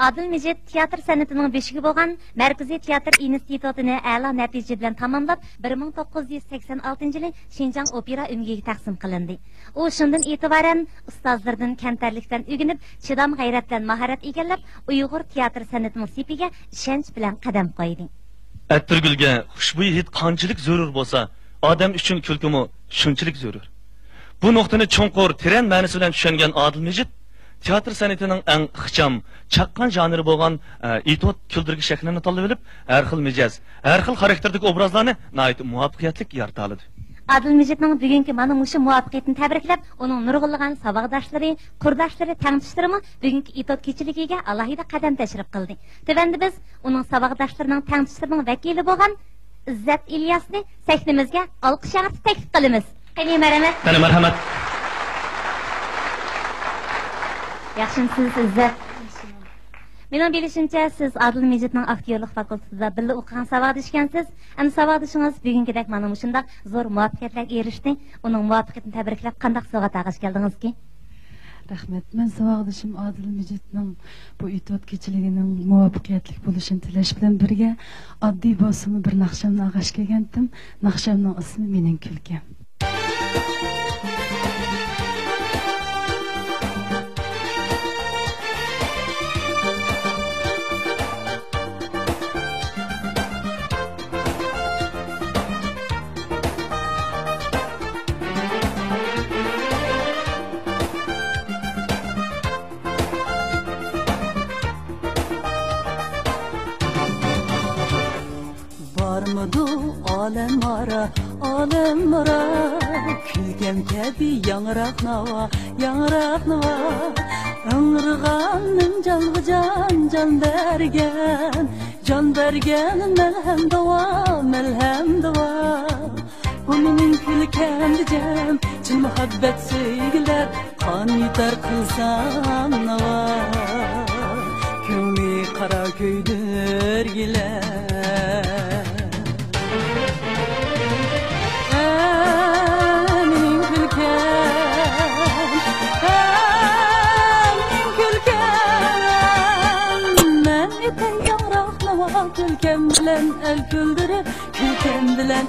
Adil Mecid teatr san'atining beshiga bo'lgan Markaziy teatr institutini a'lo natija bilan tamomlab 1986-yili Xinjiang opera umgiga taqsim qilindi. U shundan e'tiboran ustozlardan kamtarlikdan o'rganib, chidam g'ayrat bilan mahorat egallab, Uyg'ur teatr san'atining sepiga ishonch bilan qadam qo'ydi. Attirgulga xushbo'y hid qanchalik zarur bo'lsa, odam uchun kulkimi shunchalik zarur. Bu nuqtani cho'nqur, teran ma'nosi bilan tushungan Adil Mecid teatr san'atining eng ixcham, chaqqan janri bo'lgan etot kuldirgi shaklini tanlab olib, har xil mijoz, har xil xarakterdagi obrazlarni nihoyat muvaffaqiyatli yarata oldi. Adil Mecitning bugungi mana shu muvaffaqiyatini tabriklab, uning nurg'unlagan saboqdoshlari, qurdoshlari, tangdoshlari bugungi etot kechiligiga alohida qadam tashrif qildi. Tevanda biz uning saboqdoshlarining, tangdoshlarining vakili bo'lgan Izzat Ilyosni sahnamizga olqish bilan taklif qilamiz. Qani marhamat. Qani marhamat. Yaxshimisiz Izzat? Mening bilishimcha, siz Adil Mecitning aktyorlik fakultetida birga o'qigan savodishgansiz. Ana savodishingiz bugungidek mana shunday zo'r muvaffaqiyatlarga erishdi. Uning muvaffaqiyatini tabriklab, qanday sovg'a taqash keldingizki? Rahmat. Men savodishim Adil Mecitning bu etot kechiligining muvaffaqiyatli bo'lishini tilash bilan birga oddiy bo'lsa-mu bir naqshamni ag'ash kelgandim. Naqshamning ismi mening kulkam. Alem ara, külgem kabi yangraq nava, Ömrüğanın canlı can bergen, melhem dava, Bu menin külkemdi cem, çin muhabbet sevgiler, kan yeter kılsam nava, Kümli kara köydür giler. Külkem bilen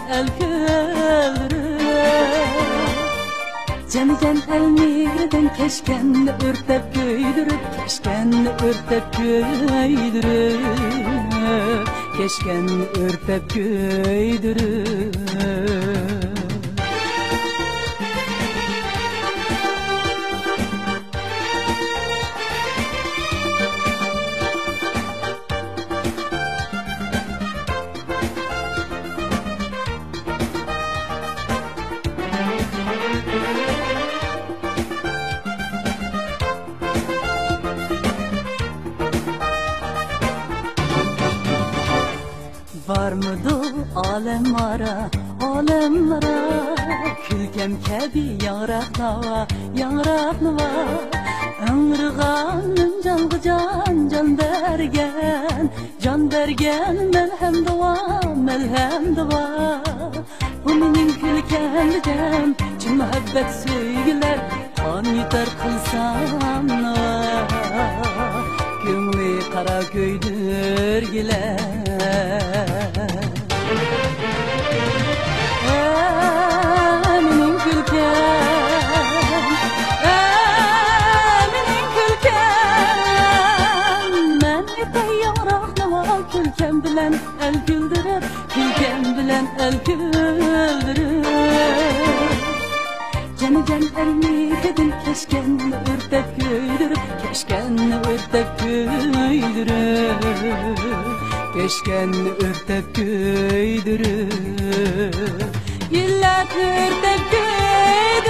el güldürür, Canigen el migriden keşkenli örtep göydürüp, Keşkenli örtep göydürüp. Var mıdır alem ara, Külkem kabi yangraq nava, Ömrüğanın canlı can bergen, melhem dava, Bu menin külkemdi cem, çin muhabbet sevgiler, kan yeter kılsam nava, Gümli kara köydür giler. Menin külkem, men epey yangraq nava, Külkem bilen el güldürür, Canigen elmi dedin keşkenli örtep göydürüp, Keşkenli örtep göydürüp, Yıllar örtep göydürüp.